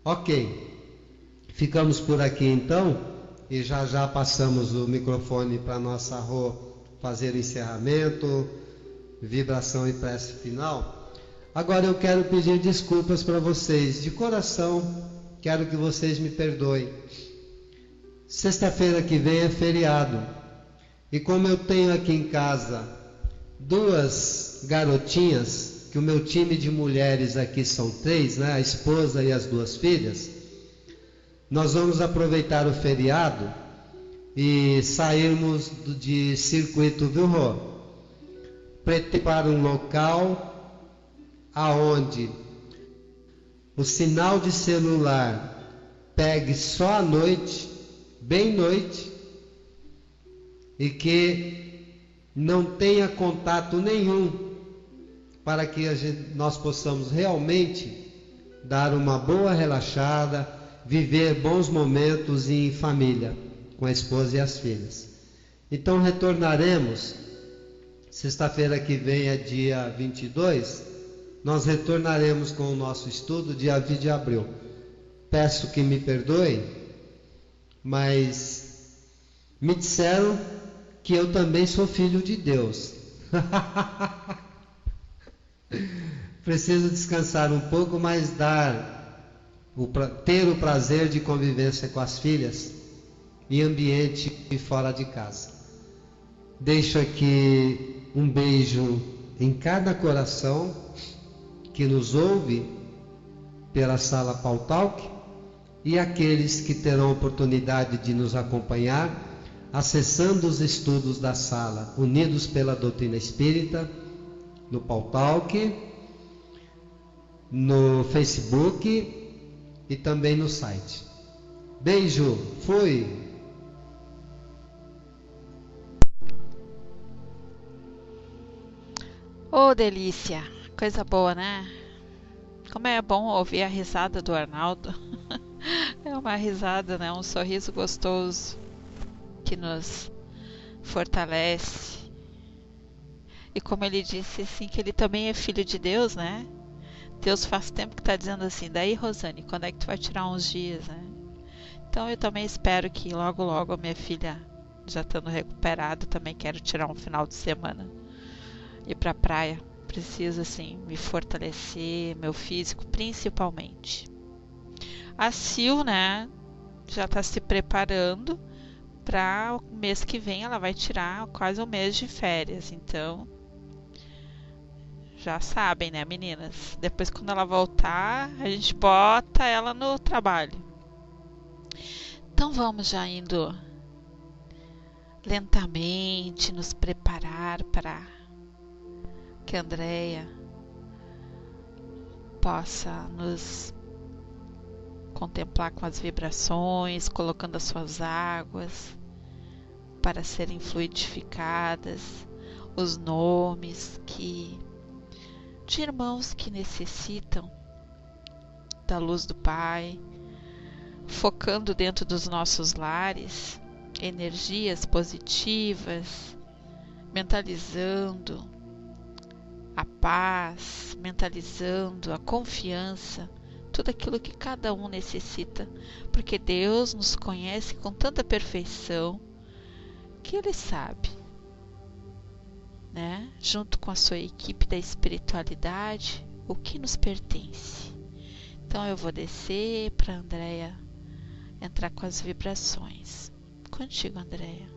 S2: Ok, ficamos por aqui então, e já passamos o microfone para nossa Rô fazer o encerramento, vibração e prece final. Agora eu quero pedir desculpas para vocês, de coração, quero que vocês me perdoem. Sexta-feira que vem é feriado, e como eu tenho aqui em casa duas garotinhas, que o meu time de mulheres aqui são 3, né? A esposa e as 2 filhas, nós vamos aproveitar o feriado e sairmos de circuito, viu, Rô? Para um local aonde o sinal de celular pegue só à noite, bem noite, e que não tenha contato nenhum, para que nós possamos realmente dar uma boa relaxada, viver bons momentos em família, com a esposa e as filhas. Então retornaremos, sexta-feira que vem é dia 22, nós retornaremos com o nosso estudo dia 20 de abril. Peço que me perdoem, mas me disseram que eu também sou filho de Deus. Preciso descansar um pouco, mas ter o prazer de convivência com as filhas em ambiente e fora de casa. Deixo aqui um beijo em cada coração que nos ouve pela sala Pautalk e aqueles que terão oportunidade de nos acompanhar acessando os estudos da sala Unidos pela Doutrina Espírita no Pautalk, no Facebook e também no site. Beijo, fui!
S1: Ô, delícia! Coisa boa, né? Como é bom ouvir a risada do Arnaldo. É uma risada, né? Um sorriso gostoso. que nos fortalece. E como ele disse assim, que ele também é filho de Deus, né? Deus faz tempo que está dizendo assim, daí Rosane, quando é que tu vai tirar uns dias, né? Então eu também espero que logo logo a minha filha, já estando recuperada, também quero tirar um final de semana, ir pra praia. Preciso assim me fortalecer, meu físico principalmente. A Sil, né, já está se preparando para o mês que vem, ela vai tirar quase um mês de férias, então já sabem, né, meninas? Depois, quando ela voltar, a gente bota ela no trabalho. Então, vamos já indo lentamente nos preparar para que a Andréia possa nos contemplar com as vibrações, colocando as suas águas para serem fluidificadas, os nomes de irmãos que necessitam da luz do Pai, focando dentro dos nossos lares energias positivas, mentalizando a paz, mentalizando a confiança, tudo aquilo que cada um necessita, porque Deus nos conhece com tanta perfeição que Ele sabe, né? Junto com a sua equipe da espiritualidade, o que nos pertence. Então eu vou descer para a Andréia entrar com as vibrações. Contigo, Andréia.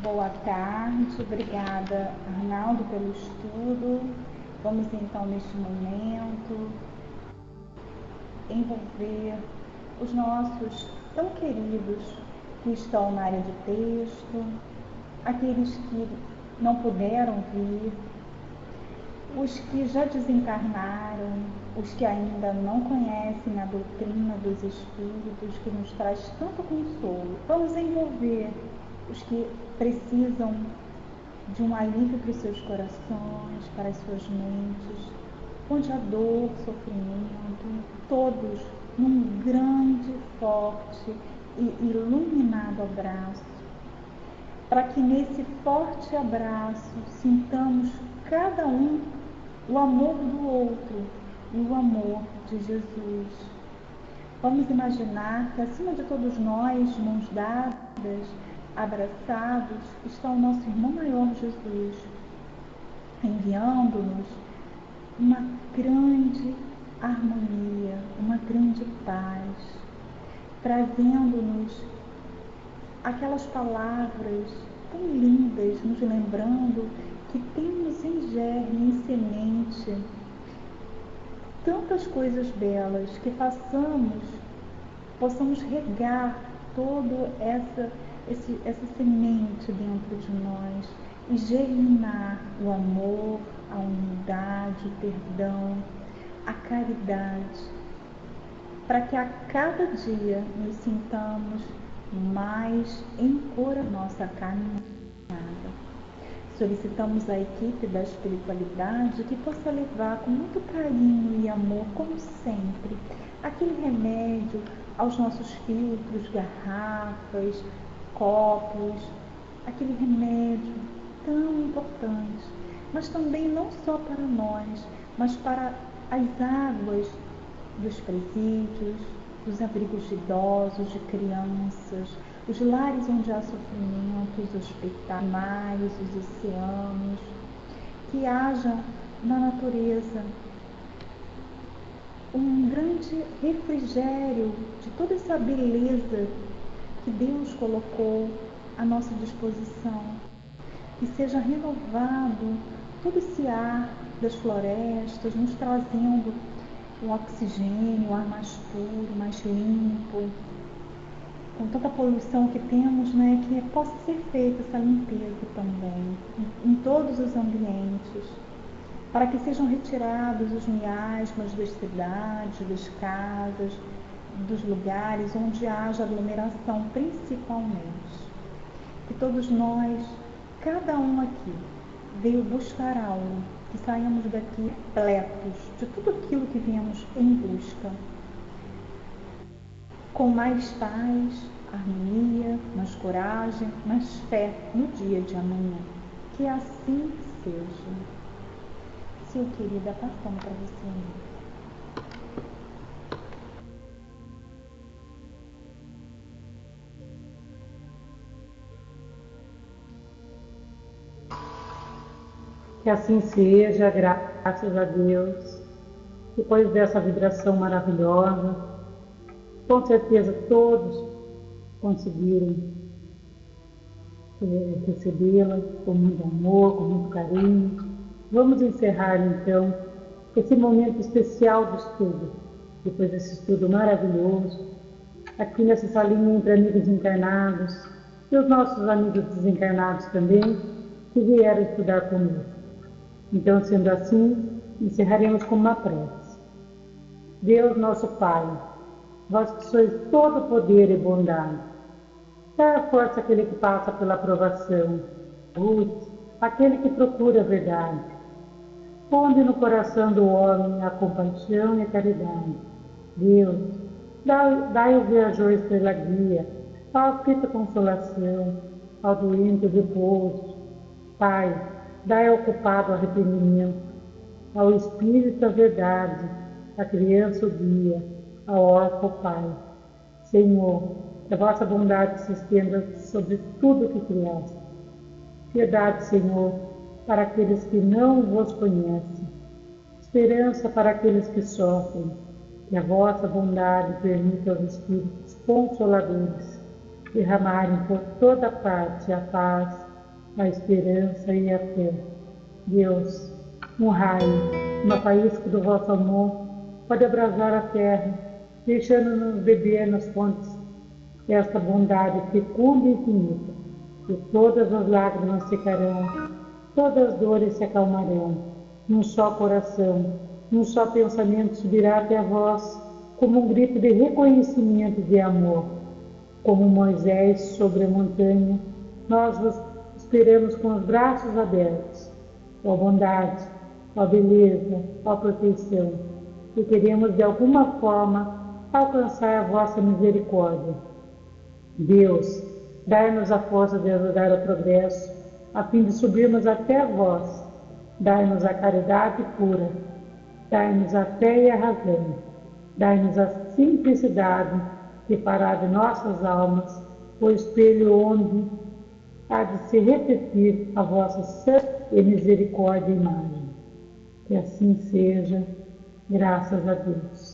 S3: Boa tarde, obrigada Arnaldo pelo estudo. Vamos então neste momento envolver os nossos tão queridos que estão na área de texto, aqueles que não puderam vir, os que já desencarnaram, os que ainda não conhecem a doutrina dos Espíritos, que nos traz tanto consolo. Vamos envolver os que precisam de um alívio para os seus corações, para as suas mentes, onde a dor, sofrimento, todos num grande, forte e iluminado abraço, para que nesse forte abraço sintamos cada um o amor do outro e o amor de Jesus. Vamos imaginar que acima de todos nós, de mãos dadas, abraçados, está o nosso irmão maior Jesus, enviando-nos uma grande harmonia, uma grande paz, trazendo-nos aquelas palavras tão lindas, nos lembrando que temos em germe, em semente, tantas coisas belas, que possamos regar toda essa semente dentro de nós e germinar o amor, a humildade, o perdão, a caridade, para que a cada dia nos sintamos mais encorajados na nossa caminhada. Solicitamos à equipe da espiritualidade que possa levar com muito carinho e amor, como sempre, aquele remédio aos nossos filtros, garrafas, copos, aquele remédio tão importante, mas também não só para nós, mas para as águas dos presídios, dos abrigos de idosos, de crianças, os lares onde há sofrimento, os hospitais, mares, os oceanos, que haja na natureza um grande refrigério de toda essa beleza que Deus colocou à nossa disposição, e seja renovado todo esse ar das florestas, nos trazendo o oxigênio, o ar mais puro, mais limpo, com tanta poluição que temos, né, que possa ser feita essa limpeza também em todos os ambientes, para que sejam retirados os miasmas das cidades, das casas, dos lugares onde haja aglomeração, principalmente. Que todos nós, cada um aqui, veio buscar algo, que saímos daqui pletos de tudo aquilo que viemos em busca, com mais paz, harmonia, mais coragem, mais fé no dia de amanhã. Que assim seja. Seu querida, passando para você.
S4: Que assim seja, graças a Deus. Depois dessa vibração maravilhosa, com certeza todos conseguiram recebê-la com muito amor, com muito carinho. Vamos encerrar então esse momento especial de estudo, depois desse estudo maravilhoso, aqui nessa salinha entre amigos encarnados e os nossos amigos desencarnados também, que vieram estudar conosco. Então, sendo assim, encerraremos com uma prece. Deus nosso Pai, vós que sois todo poder e bondade, dai a força àquele que passa pela provação, luz, àquele que procura a verdade. Ponde no coração do homem a compaixão e a caridade. Deus, dai ao viajor estrela guia, ao aflito consolação, ao doente o repouso. Pai, dai ao culpado arrependimento, ao espírito a verdade, à criança o guia, ao órfão o Pai. Senhor, que a vossa bondade se estenda sobre tudo o que criaste. Piedade, Senhor, para aqueles que não vos conhecem. Esperança para aqueles que sofrem. Que a vossa bondade permita aos Espíritos Consoladores derramarem por toda parte a paz, a esperança e a fé. Deus, um raio, uma faísca do vosso amor pode abrasar a terra, deixando-nos beber nas fontes desta bondade fecunda e infinita, e todas as lágrimas secarão, todas as dores se acalmarão, num só coração, num só pensamento subirá até a vós, como um grito de reconhecimento e de amor. Como Moisés sobre a montanha, nós vos esperamos com os braços abertos, ó bondade, ó beleza, ó perfeição, e queremos de alguma forma alcançar a vossa misericórdia. Deus, dai-nos a força de ajudar o progresso, a fim de subirmos até vós. Dai-nos a caridade pura, dai-nos a fé e a razão, dai-nos a simplicidade que fará de nossas almas o espelho onde há de se refletir a vossa santa e misericórdia imagem. Que assim seja, graças a Deus.